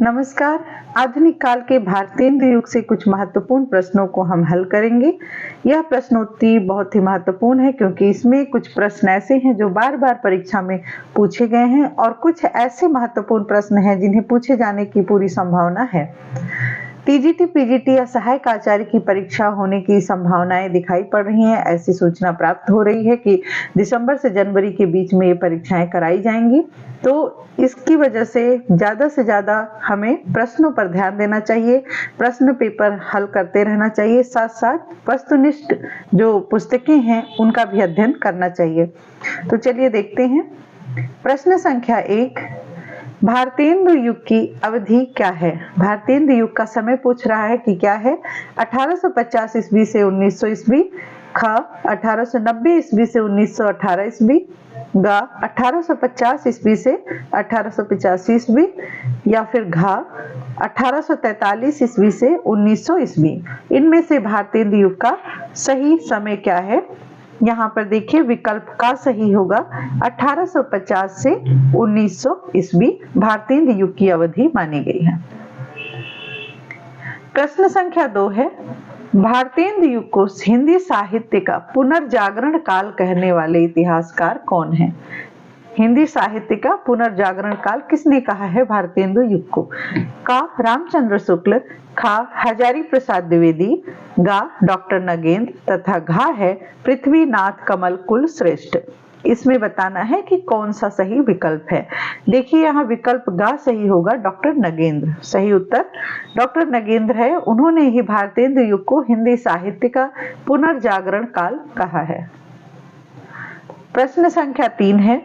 नमस्कार। आधुनिक काल के भारतीय युग से कुछ महत्वपूर्ण प्रश्नों को हम हल करेंगे। यह प्रश्नोत्तरी बहुत ही महत्वपूर्ण है क्योंकि इसमें कुछ प्रश्न ऐसे हैं जो बार बार परीक्षा में पूछे गए हैं और कुछ ऐसे महत्वपूर्ण प्रश्न हैं जिन्हें पूछे जाने की पूरी संभावना है। टीजीटी, पीजीटी या सहायक आचार्य की परीक्षा होने की संभावनाएं दिखाई पड़ रही हैं। ऐसी सूचना प्राप्त हो रही है कि दिसंबर से जनवरी के बीच में ये परीक्षाएं कराई जाएंगी। तो इसकी वजह से ज्यादा हमें प्रश्नों पर ध्यान देना चाहिए, प्रश्न पेपर हल करते रहना चाहिए, साथ साथ वस्तुनिष्ठ जो पुस्तकें हैं उनका भी अध्ययन करना चाहिए। तो चलिए देखते हैं। प्रश्न संख्या 1, भारतेंदु युग की अवधि क्या है? भारतेंदु युग का समय पूछ रहा है कि क्या है। 1850 ईस्वी से 1900 ईस्वी, ख 1890 ईस्वी से 1918 ईस्वी, ग 1850 ईस्वी से 1885 ईस्वी, या फिर घ 1843 ईस्वी से 1900 ईस्वी। इनमें से भारतेंदु युग का सही समय क्या है? यहाँ पर देखिए, विकल्प का सही होगा 1850 से 1900 ईस्वी भारतेंदु युग की अवधि मानी गई है। प्रश्न संख्या 2 है, भारतेंदु युग को हिंदी साहित्य का पुनर्जागरण काल कहने वाले इतिहासकार कौन है? हिंदी साहित्य का पुनर्जागरण काल किसने कहा है भारतेंदु युग को? का रामचंद्र शुक्ल, खा हजारी प्रसाद द्विवेदी, गा डॉक्टर नगेंद्र तथा घा है पृथ्वीनाथ कमल कुल श्रेष्ठ। इसमें बताना है कि कौन सा सही विकल्प है। देखिए, यहाँ विकल्प गा सही होगा, डॉक्टर नगेंद्र। सही उत्तर डॉक्टर नगेंद्र है। उन्होंने ही भारतेंदु युग को हिंदी साहित्य का पुनर्जागरण काल कहा है। प्रश्न संख्या 3 है,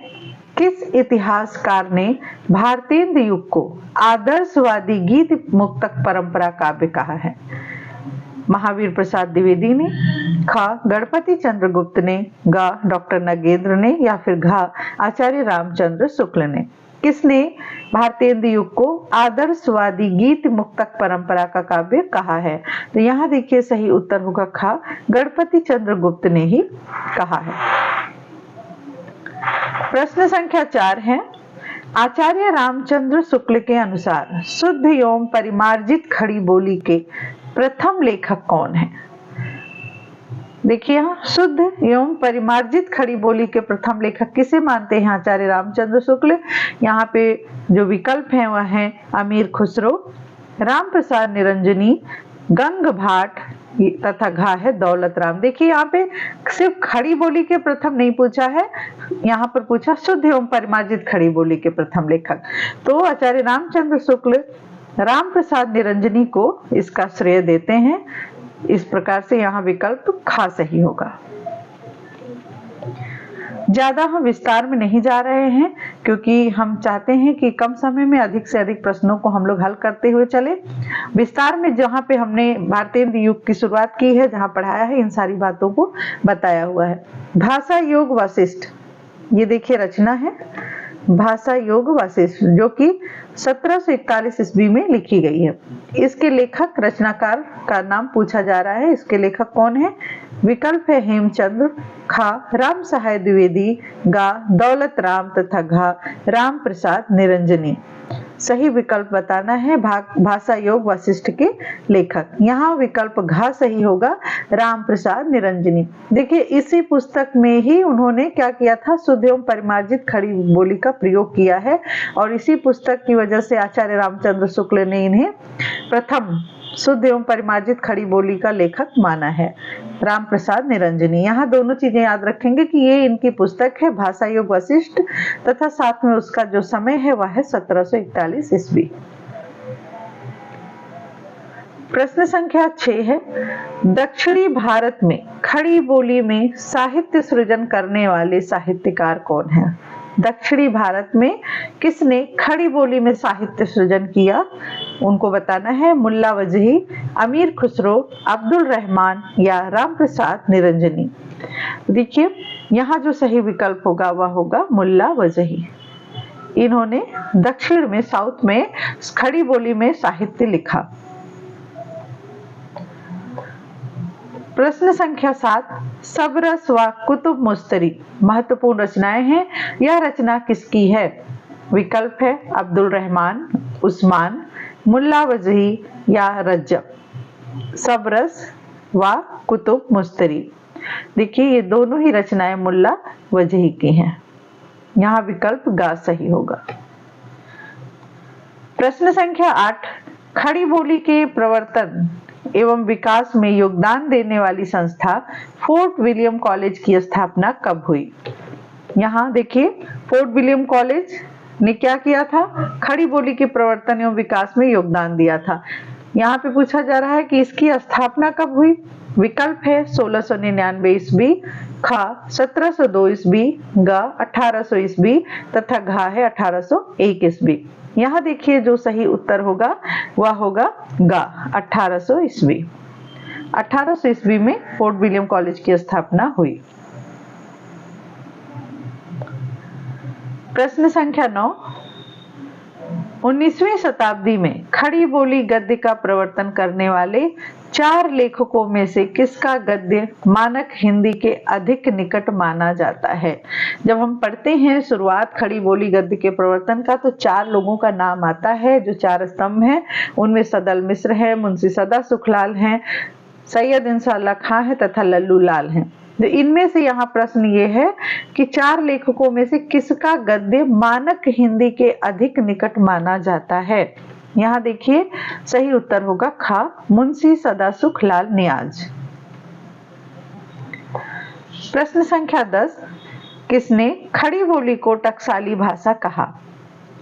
किस इतिहासकार ने भारतेंदु युग को आदर्शवादी गीत मुक्तक परंपरा काव्य कहा है? महावीर प्रसाद द्विवेदी ने, खा गणपति चंद्र गुप्त ने, गा डॉक्टर नगेंद्र ने, या फिर घा आचार्य रामचंद्र शुक्ल ने। किसने भारतेंदु युग को आदर्शवादी गीत मुक्तक परंपरा का काव्य कहा है? तो यहाँ देखिए, सही उत्तर होगा खा गणपति चंद्र गुप्त ने ही कहा है। प्रश्न संख्या 4 है, आचार्य रामचंद्र शुक्ल के अनुसार शुद्ध एवं परिमार्जित खड़ी बोली के प्रथम लेखक कौन है? देखिए, यहाँ शुद्ध एवं परिमार्जित खड़ी बोली के प्रथम लेखक किसे मानते हैं आचार्य रामचंद्र शुक्ल? यहाँ पे जो विकल्प हैं वह हैं अमीर खुसरो, राम प्रसाद निरंजनी, गंग भाट तथा घा है दौलत राम। देखिए, यहाँ पे सिर्फ खड़ी बोली के प्रथम नहीं पूछा है, यहाँ पर पूछा शुद्ध एवं परिमार्जित खड़ी बोली के प्रथम लेखक। तो आचार्य रामचंद्र शुक्ल राम प्रसाद निरंजनी को इसका श्रेय देते हैं। इस प्रकार से यहाँ विकल्प खा सही होगा। ज्यादा हम विस्तार में नहीं जा रहे हैं क्योंकि हम चाहते हैं कि कम समय में अधिक से अधिक प्रश्नों को हम लोग हल करते हुए चले। विस्तार में जहाँ पे हमने भारतेंदु युग की शुरुआत की है, जहाँ पढ़ाया है, इन सारी बातों को बताया हुआ है। भाषा योग वशिष्ठ, ये देखिए रचना है भाषा योग वशिष्ठ, जो कि 1741 ईस्वी में लिखी गई है। इसके लेखक रचनाकार का नाम पूछा जा रहा है। इसके लेखक कौन है? विकल्प है हेमचंद्र, खा राम सहाय द्विवेदी, गा दौलत राम तथा घा राम प्रसाद निरंजनी। सही विकल्प बताना है भाषा योग वशिष्ठ के लेखक। यहाँ विकल्प घा सही होगा, राम प्रसाद निरंजनी। देखिए, इसी पुस्तक में ही उन्होंने क्या किया था, शुद्ध एवं परिमार्जित खड़ी बोली का प्रयोग किया है और इसी पुस्तक की वजह से आचार्य रामचंद्र शुक्ल ने इन्हें प्रथम शुद्ध एवं परिमार्जित खड़ी बोली का लेखक माना है, राम प्रसाद निरंजनी। यहाँ दोनों चीजें याद रखेंगे कि ये इनकी पुस्तक है भाषा योग वशिष्ठ तथा साथ में उसका जो समय है वह है 1741 ईस्वी। प्रश्न संख्या 6 है, दक्षिणी भारत में खड़ी बोली में साहित्य सृजन करने वाले साहित्यकार कौन है? दक्षिणी भारत में किसने खड़ी बोली में साहित्य सृजन किया? उनको बताना है मुल्ला वजही, अमीर खुसरो, अब्दुल रहमान या राम प्रसाद निरंजनी। देखिए, यहाँ जो सही विकल्प होगा वह होगा मुल्ला वजही। इन्होंने दक्षिण में, साउथ में खड़ी बोली में साहित्य लिखा। प्रश्न संख्या 7, सबरस व कुतुब मुस्तरी महत्वपूर्ण रचनाएं हैं। यह रचना किसकी है? विकल्प है अब्दुल रहमान, उस्मान, मुल्ला वजही या रज्जब, सबरस व कुतुब मुस्तरी। देखिए ये दोनों ही रचनाएं मुल्ला वजही की हैं। यहाँ विकल्प ग सही होगा। प्रश्न संख्या 8, खड़ी बोली के प्रवर्तन एवं विकास में योगदान देने वाली संस्था फोर्ट विलियम कॉलेज की स्थापना कब हुई? यहाँ देखिए फोर्ट विलियम कॉलेज ने क्या किया था? खड़ी बोली के प्रवर्तन एवं विकास में योगदान दिया था। यहाँ पे पूछा जा रहा है कि इसकी स्थापना कब हुई? विकल्प है 1699 ईस्वी, ख 1702 ईस्वी, ग 1800 ईस्वी तथा घ है 1801 ईस्वी। यहाँ देखिए जो सही उत्तर होगा वह होगा ग 1800 ईस्वी। 1800 ईस्वी में फोर्ट विलियम कॉलेज की स्थापना हुई। प्रश्न संख्या 9, 19वीं शताब्दी में खड़ी बोली गद्य का प्रवर्तन करने वाले 4 लेखकों में से किसका गद्य मानक हिंदी के अधिक निकट माना जाता है? जब हम पढ़ते हैं शुरुआत खड़ी बोली गद्य के प्रवर्तन का तो 4 लोगों का नाम आता है जो 4 स्तंभ हैं। उनमें सदल मिश्र है, मुंशी सदा सुखलाल हैं, सैयद इंशाअल्लाह खां है तथा लल्लू लाल हैं। तो इनमें से यहाँ प्रश्न ये है कि 4 लेखकों में से किसका गद्य मानक हिंदी के अधिक निकट माना जाता है? यहाँ देखिए सही उत्तर होगा ख मुंशी सदासुख लाल नियाज। प्रश्न संख्या 10, किसने खड़ी बोली को टकसाली भाषा कहा?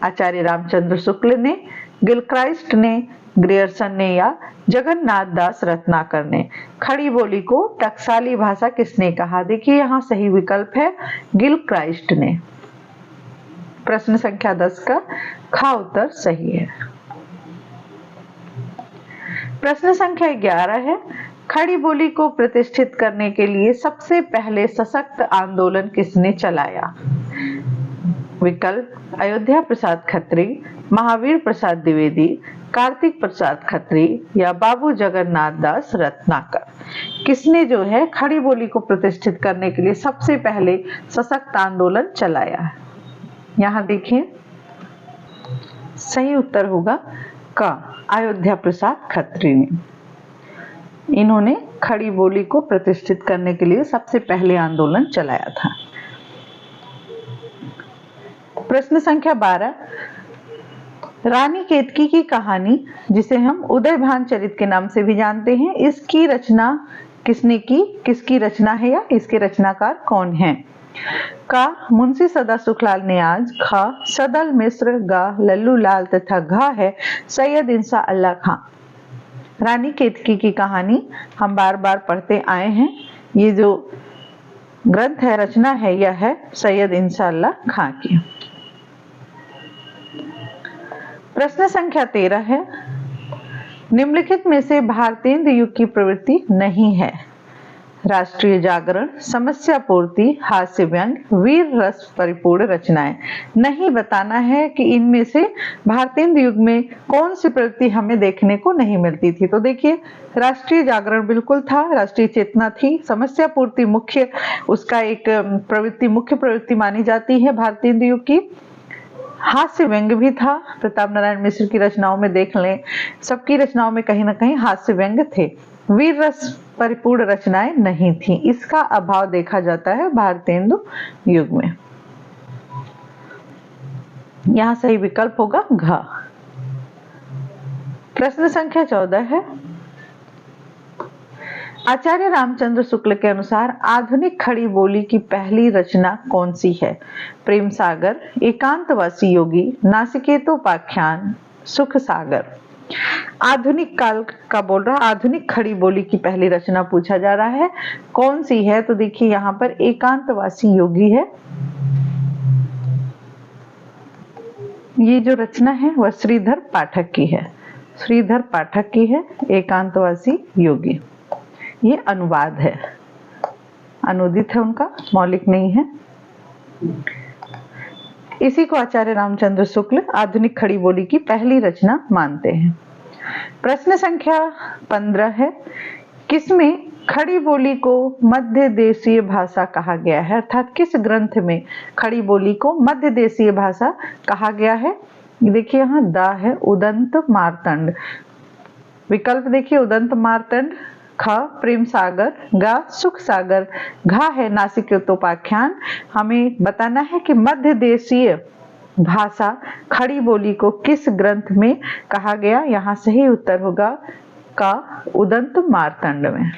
आचार्य रामचंद्र शुक्ल ने, गिलक्राइस्ट ने, ग्रियर्सन ने या जगन्नाथ दास रत्नाकर ने? खड़ी बोली को टकसाली भाषा किसने कहा? देखिए यहाँ सही विकल्प है गिलक्राइस्ट ने। प्रश्न संख्या 10 का ख उत्तर सही है। प्रश्न संख्या 11 है, खड़ी बोली को प्रतिष्ठित करने के लिए सबसे पहले सशक्त आंदोलन किसने चलाया? विकल्प अयोध्या प्रसाद खत्री, महावीर प्रसाद द्विवेदी, कार्तिक प्रसाद खत्री या बाबू जगन्नाथ दास रत्नाकर। किसने जो है खड़ी बोली को प्रतिष्ठित करने के लिए सबसे पहले सशक्त आंदोलन चलाया है? यहाँ देखिए सही उत्तर होगा क अयोध्या प्रसाद खत्री ने। इन्होंने खड़ी बोली को प्रतिष्ठित करने के लिए सबसे पहले आंदोलन चलाया था। प्रश्न संख्या 12, रानी केतकी की कहानी जिसे हम उदयभान चरित के नाम से भी जानते हैं, इसकी रचना किसने की? किसकी रचना है या इसके रचनाकार कौन हैं? का मुंशी सदा सुखलाल नियाज, ख सदल मिश्र, ग लल्लू लाल तथा घ है सैयद इंशाअल्लाह खां। रानी केतकी की कहानी हम बार बार पढ़ते आए हैं। ये जो ग्रंथ है, रचना है, यह है सैयद इंशाअल्लाह खां की। प्रश्न संख्या 13 है, निम्नलिखित में से भारतेंदु युग की प्रवृत्ति नहीं है? राष्ट्रीय जागरण, समस्या पूर्ति, हास्य व्यंग, वीर रस परिपूर्ण रचनाएं। नहीं बताना है कि इनमें से भारतेंदु युग में कौन सी प्रवृत्ति हमें देखने को नहीं मिलती थी। तो देखिए राष्ट्रीय जागरण बिल्कुल था, राष्ट्रीय चेतना थी, समस्या पूर्ति मुख्य उसका एक प्रवृत्ति, मुख्य प्रवृत्ति मानी जाती है भारतेंदु युग की। हास्य व्यंग भी था, प्रताप नारायण मिश्र की रचनाओं में देख लें, सबकी रचनाओं में कहीं ना कहीं हास्य व्यंग थे। वीर रस परिपूर्ण रचनाएं नहीं थी, इसका अभाव देखा जाता है भारतेंदु युग में। यहां सही विकल्प होगा घ। प्रश्न संख्या 14 है, आचार्य रामचंद्र शुक्ल के अनुसार आधुनिक खड़ी बोली की पहली रचना कौन सी है? प्रेम सागर, एकांतवासी योगी, नासिकेतोपाख्यान, सुख सागर। आधुनिक काल का बोल रहा, आधुनिक खड़ी बोली की पहली रचना पूछा जा रहा है, कौन सी है? तो देखिए यहाँ पर एकांतवासी योगी है। ये जो रचना है वह श्रीधर पाठक की है, श्रीधर पाठक की है एकांतवासी योगी। ये अनुवाद है, अनुदित है उनका, मौलिक नहीं है। इसी को आचार्य रामचंद्र शुक्ल आधुनिक खड़ी बोली की पहली रचना मानते हैं। प्रश्न संख्या 15 है, किसमें खड़ी बोली को मध्य देशीय भाषा कहा गया है? अर्थात किस ग्रंथ में खड़ी बोली को मध्य देशीय भाषा कहा गया है? देखिए यहाँ द है, उदंत मार्तंड। विकल्प देखिए, उदंत मार्तंड, ख प्रेम सागर, ग सुख सागर, घ है नासिकोपाख्यान। हमें बताना है कि मध्य देशीय भाषा खड़ी बोली को किस ग्रंथ में कहा गया। यहाँ सही उत्तर होगा क उदंत मार्तंड में।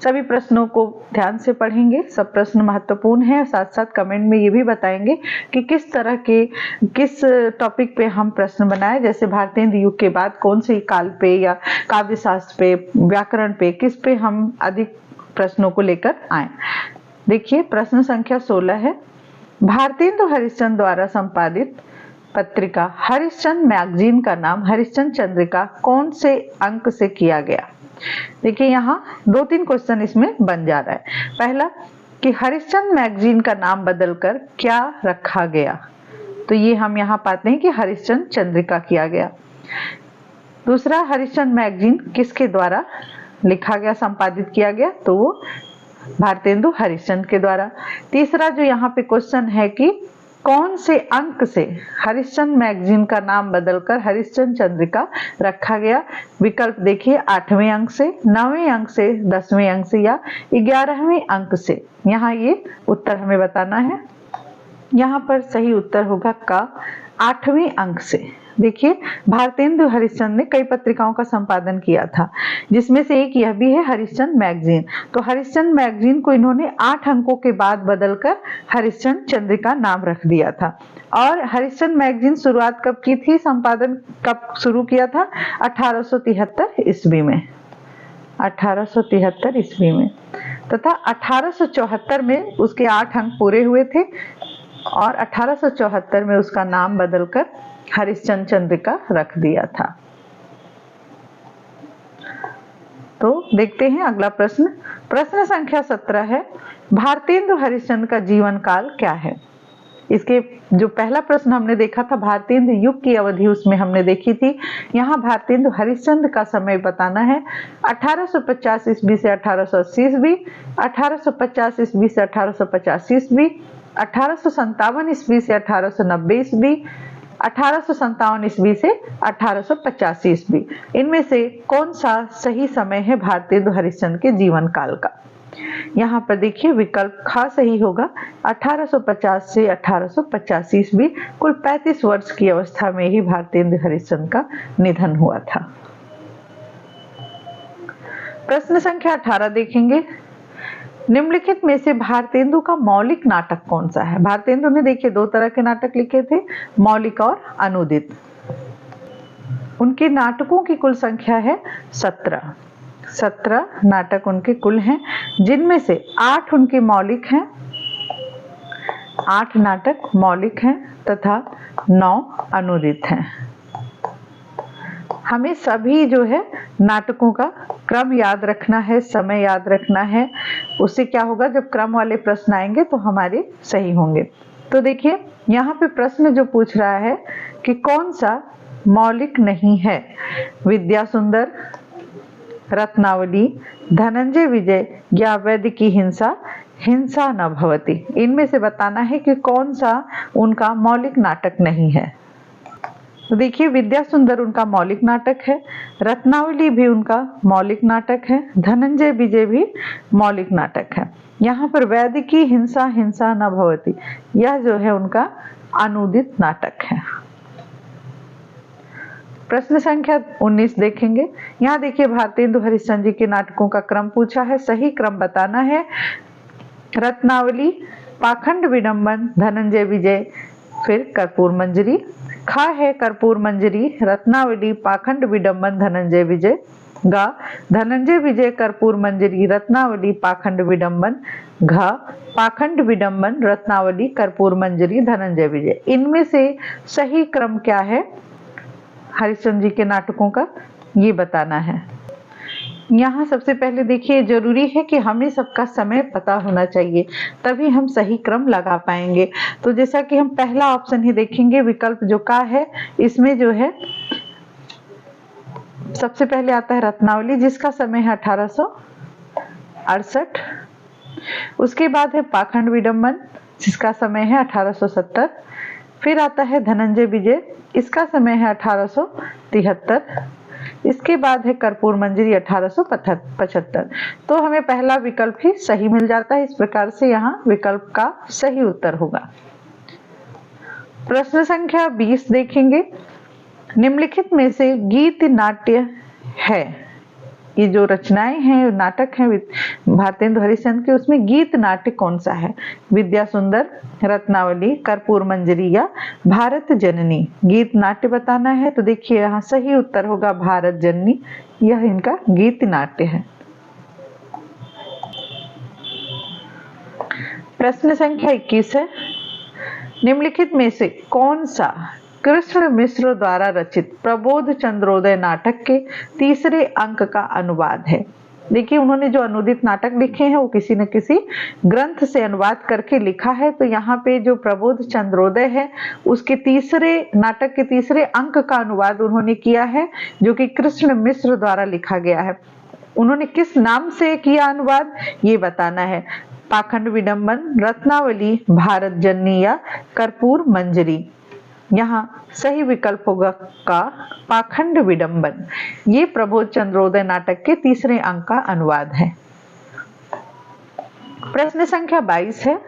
सभी प्रश्नों को ध्यान से पढ़ेंगे, सब प्रश्न महत्वपूर्ण हैं। साथ साथ कमेंट में ये भी बताएंगे कि किस तरह के किस टॉपिक पे हम प्रश्न बनाए, जैसे भारतीय युग के बाद कौन से काल पे या काव्य शास्त्र पे, व्याकरण पे, किस पे हम अधिक प्रश्नों को लेकर आए। देखिए प्रश्न संख्या 16 है, भारतेंदु हरिश्चंद्र द्वारा संपादित पत्रिका हरिश्चंद्र मैगजीन का नाम हरिश्चंद्र चंद्रिका कौन से अंक से किया गया। देखिए यहाँ 2-3 क्वेश्चन इसमें बन जा रहा है। पहला कि हरिश्चंद्र मैगजीन का नाम बदलकर क्या रखा गया, तो ये हम यहाँ पाते हैं कि हरिश्चंद्र चंद्रिका किया गया। दूसरा, हरिश्चंद्र मैगजीन किसके द्वारा लिखा गया, संपादित किया गया, तो वो भारतेंदु हरिश्चंद्र के द्वारा। तीसरा जो यहाँ पे क्वेश्चन है कि कौन से अंक से हरिश्चंद्र मैगजीन का नाम बदलकर हरिश्चंद्र चंद्रिका रखा गया। विकल्प देखिए, 8वें अंक से, 9वें अंक से, 10वें अंक से या 11वें अंक से। यहाँ ये उत्तर हमें बताना है। यहाँ पर सही उत्तर होगा का 8वें अंक से। देखिए भारतेंदु हरिश्चंद्र ने कई पत्रिकाओं का संपादन किया था, जिसमें से एक यह भी है हरिश्चंद्र मैगजीन। तो हरिश्चंद्र मैगजीन को इन्होंने 8 अंकों के बाद बदलकर हरिश्चंद्र चंद्रिका नाम रख दिया था। और हरिश्चंद्र मैगजीन शुरुआत कब की थी, संपादन कब शुरू किया था, 1873 ईस्वी में, 1873 ईस्वी में, तथा 1874 में उसके 8 अंक पूरे हुए थे और 1874 में उसका नाम बदलकर हरिश्चंद्र चंद्रिका रख दिया था। तो देखते हैं अगला प्रश्न। प्रश्न संख्या 17 है, भारतेंदु हरिश्चंद्र का जीवन काल क्या है। इसके जो पहला प्रश्न हमने देखा था भारतेंदु युग की अवधि, उसमें हमने देखी थी। यहाँ भारतेंदु हरिश्चंद्र का समय बताना है 1850 ईस्वी से 1880 ईस्वी, 1850 ईस्वी से 1885 ईस्वी, 1857 ईस्वी से 1890 ईस्वी, 1857 ईस्वी से 1885 ईस्वी। इनमें से कौन सा सही समय है भारतेंदु हरिश्चंद्र के जीवन काल का। यहाँ पर देखिए विकल्प ख सही होगा, 1850 से 1885 ईस्वी। कुल 35 वर्ष की अवस्था में ही भारतेंदु हरिश्चंद्र का निधन हुआ था। प्रश्न संख्या 18 देखेंगे, निम्नलिखित में से भारतेंदु का मौलिक नाटक कौन सा है। भारतेंदु ने देखिए 2 तरह के नाटक लिखे थे, मौलिक और अनूदित। उनके नाटकों की कुल संख्या है 17 नाटक उनके कुल हैं, जिनमें से 8 उनके मौलिक हैं, 8 नाटक मौलिक हैं तथा 9 अनूदित हैं। हमें सभी जो है नाटकों का क्रम याद रखना है, समय याद रखना है। उससे क्या होगा, जब क्रम वाले प्रश्न आएंगे तो हमारे सही होंगे। तो देखिए यहाँ पे प्रश्न जो पूछ रहा है कि कौन सा मौलिक नहीं है, विद्या सुंदर, रत्नावली, धनंजय विजय या वैदिकी हिंसा, हिंसा न भवति। इनमें से बताना है कि कौन सा उनका मौलिक नाटक नहीं है। तो देखिए विद्या सुंदर उनका मौलिक नाटक है, रत्नावली भी उनका मौलिक नाटक है, धनंजय विजय भी मौलिक नाटक है। यहाँ पर वैदिकी हिंसा, हिंसा न भवति, यह जो है उनका अनूदित नाटक है। प्रश्न संख्या 19 देखेंगे। यहाँ देखिए भारतेंदु हरिश्चंद्र जी के नाटकों का क्रम पूछा है, सही क्रम बताना है। रत्नावली, पाखंड विडंबन, धनंजय विजय, फिर कर्पूर मंजरी। ख है कर्पूर मंजरी, रत्नावली, पाखंड विडंबन, धनंजय विजय। ग धनंजय विजय, कर्पूर मंजरी, रत्नावली, पाखंड विडंबन। घ पाखंड विडंबन, रत्नावली, कर्पूर मंजरी, धनंजय विजय। इनमें से सही क्रम क्या है हरिश्चंद्र जी के नाटकों का, ये बताना है। यहाँ सबसे पहले देखिए जरूरी है कि हमें सबका समय पता होना चाहिए, तभी हम सही क्रम लगा पाएंगे। तो जैसा कि हम पहला ऑप्शन ही देखेंगे, विकल्प जो का है, इसमें जो है सबसे पहले आता है रत्नावली, जिसका समय है 1868। उसके बाद है पाखंड विडंबन, जिसका समय है 1870। फिर आता है धनंजय विजय, इसका समय है 1873। इसके बाद है कर्पूर मंजरी 1875। तो हमें पहला विकल्प ही सही मिल जाता है। इस प्रकार से यहाँ विकल्प का सही उत्तर होगा। प्रश्न संख्या 20 देखेंगे। निम्नलिखित में से गीत नाट्य है, ये जो रचनाएं हैं, नाटक हैं भारतेंदु हरिश्चंद्र के, उसमें गीत नाट्य कौन सा है? विद्या सुंदर, रत्नावली, कर्पूर मंजरी या भारत जननी? गीत नाट्य बताना है तो देखिए यहाँ सही उत्तर होगा भारत जननी, यह इनका गीत नाट्य है। प्रश्न संख्या 21 है। निम्नलिखित में से कौन सा कृष्ण मिश्र द्वारा रचित प्रबोध चंद्रोदय नाटक के तीसरे अंक का अनुवाद है? देखिए उन्होंने जो अनुदित नाटक लिखे हैं वो किसी न किसी ग्रंथ से अनुवाद करके लिखा है। तो यहाँ पे जो प्रबोध चंद्रोदय है उसके नाटक के तीसरे अंक का अनुवाद उन्होंने किया है, जो कि कृष्ण मिश्र द्वारा लिखा गया है। उन्होंने किस नाम से किया अनुवाद ये बताना है। पाखंड विडंबन, रत्नावली, भारत जननी या कर्पूर मंजरी? यहाँ सही विकल्प होगा का पाखंड विडंबन। ये प्रबोध चंद्रोदय नाटक के तीसरे अंक का अनुवाद है। प्रश्न संख्या 22 है।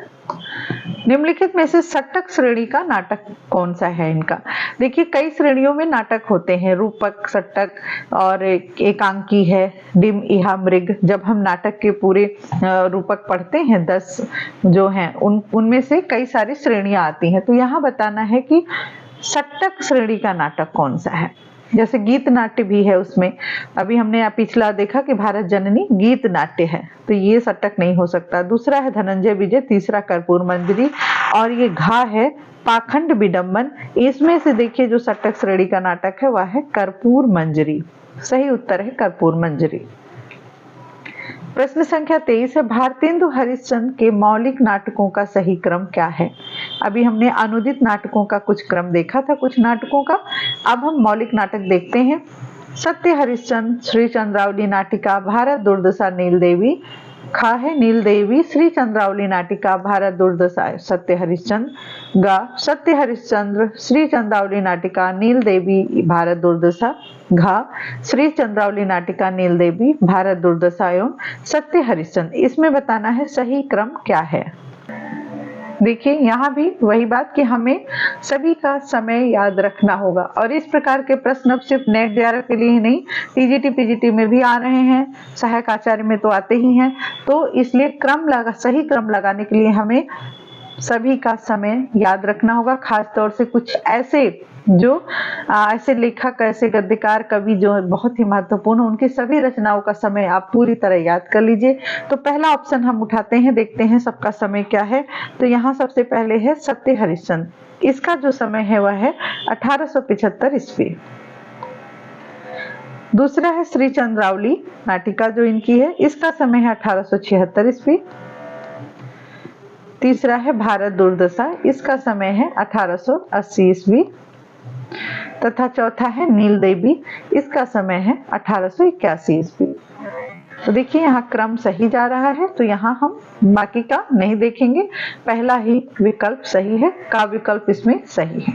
निम्नलिखित में से षट्क श्रेणी का नाटक कौन सा है इनका? देखिए कई श्रेणियों में नाटक होते हैं, रूपक, षट्क और एकांकी है, डिम, इहा, मृग। जब हम नाटक के पूरे रूपक पढ़ते हैं 10 जो हैं उनमें से कई सारी श्रेणियां आती हैं। तो यहाँ बताना है कि षट्क श्रेणी का नाटक कौन सा है। जैसे गीत नाट्य भी है उसमें, अभी हमने पिछला देखा कि भारत जननी गीत नाट्य है, तो ये षट्क नहीं हो सकता। दूसरा है धनंजय विजय, तीसरा कर्पूर मंजरी और ये घा है पाखंड विडंबन। इसमें से देखिए जो षट्क श्रेणी का नाटक है वह है कर्पूर मंजरी। सही उत्तर है कर्पूर मंजरी। प्रश्न संख्या 23 है। भारतेंदु हरिश्चंद्र के मौलिक नाटकों का सही क्रम क्या है? अभी हमने अनुदित नाटकों का कुछ क्रम देखा था, कुछ नाटकों का। अब हम मौलिक नाटक देखते हैं। सत्य हरिश्चंद्र, श्री चंद्रावली नाटिका, भारत दुर्दशा, नीलदेवी। खा है नीलदेवी, श्री चंद्रावली नाटिका, भारत दुर्दशा, सत्य हरिश्चंद्र। गा सत्य हरिश्चंद्र, श्री चंद्रावली नाटिका, नीलदेवी, भारत दुर्दशा। घा श्री चंद्रावली नाटिका, नीलदेवी, भारत दुर्दशा एवं सत्य हरिश्चंद्र। इसमें बताना है सही क्रम क्या है। देखिए यहाँ भी वही बात कि हमें सभी का समय याद रखना होगा, और इस प्रकार के प्रश्न अब सिर्फ नेट द्वारा के लिए ही नहीं, टीजीटी पीजीटी में भी आ रहे हैं, सहायक आचार्य में तो आते ही हैं। तो इसलिए सही क्रम लगाने के लिए हमें सभी का समय याद रखना होगा। खास तौर से कुछ ऐसे ऐसे लेखक, ऐसे गद्यकार, कवि जो है बहुत ही महत्वपूर्ण, उनकी सभी रचनाओं का समय आप पूरी तरह याद कर लीजिए। तो पहला ऑप्शन हम उठाते हैं, देखते हैं सबका समय क्या है। तो यहाँ सबसे पहले है सत्य हरिश्चंद्र, इसका जो समय है वह है 1875 ईस्वी। दूसरा है श्री चंद्रावली नाटिका जो इनकी है, इसका समय है 1876 ईस्वी। तीसरा है भारत दुर्दशा, इसका समय है 1880 ईस्वी। तथा चौथा है नीलदेवी, इसका समय है 1881 ईस्वी। तो देखिए यहाँ क्रम सही जा रहा है, तो यहाँ हम बाकी का नहीं देखेंगे, पहला ही विकल्प सही है, का विकल्प इसमें सही है।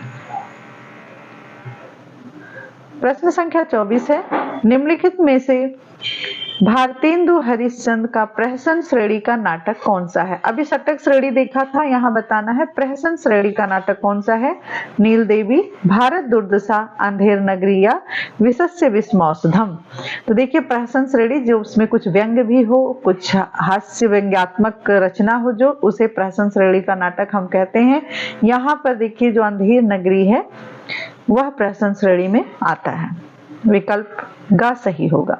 प्रश्न संख्या 24 है। निम्नलिखित में से भारतेंदु हरिश्चंद्र का प्रहसन श्रेणी का नाटक कौन सा है? अभी षट्क श्रेणी देखा था, यहाँ बताना है प्रहसन श्रेणी का नाटक कौन सा है। नीलदेवी, भारत दुर्दशा, अंधेर नगरी या विशस्य विस्मौषधम। तो देखिए प्रहसन श्रेणी जो उसमें कुछ व्यंग्य भी हो, कुछ हास्य व्यंग्यात्मक रचना हो, जो उसे प्रहसन श्रेणी का नाटक हम कहते हैं। यहाँ पर देखिए जो अंधेर नगरी है वह प्रहसन श्रेणी में आता है। विकल्प गा सही होगा।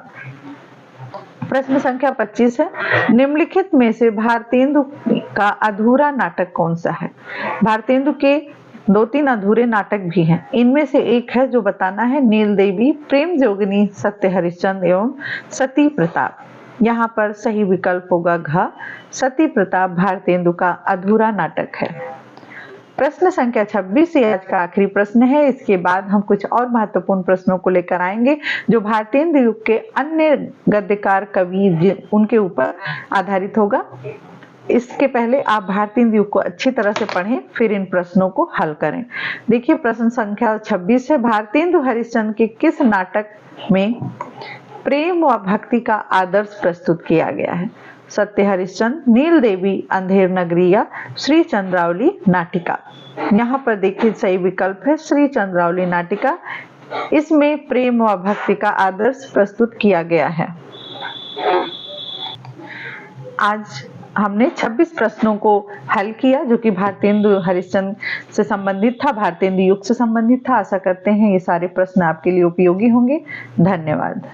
प्रश्न संख्या 25 है। निम्नलिखित में से भारतेंदु का अधूरा नाटक कौन सा है? भारतेंदु के 2-3 अधूरे नाटक भी हैं, इनमें से एक है जो बताना है नीलदेवी, प्रेम जोगिनी, सत्य हरिश्चंद्र एवं सती प्रताप। यहाँ पर सही विकल्प होगा घ, सती प्रताप भारतेंदु का अधूरा नाटक है। प्रश्न संख्या 26 ये आज का आखिरी प्रश्न है। इसके बाद हम कुछ और महत्वपूर्ण प्रश्नों को लेकर आएंगे जो भारतेंदु युग के अन्य गद्यकार, कवि उनके ऊपर आधारित होगा। इसके पहले आप भारतेंदु युग को अच्छी तरह से पढ़ें, फिर इन प्रश्नों को हल करें। देखिए प्रश्न संख्या 26 है, भारतेंदु हरिश्चंद्र के किस नाटक में प्रेम व भक्ति का आदर्श प्रस्तुत किया गया है? सत्य हरिश्चंद्र, नील देवी, अंधेर नगरी या श्री चंद्रावली नाटिका। यहाँ पर देखिए सही विकल्प है श्री चंद्रावली नाटिका। इसमें प्रेम व भक्ति का आदर्श प्रस्तुत किया गया है। आज हमने 26 प्रश्नों को हल किया जो कि भारतेंदु हरिश्चंद्र से संबंधित था, भारतेंदु युग से संबंधित था। आशा करते हैं ये सारे प्रश्न आपके लिए उपयोगी होंगे। धन्यवाद।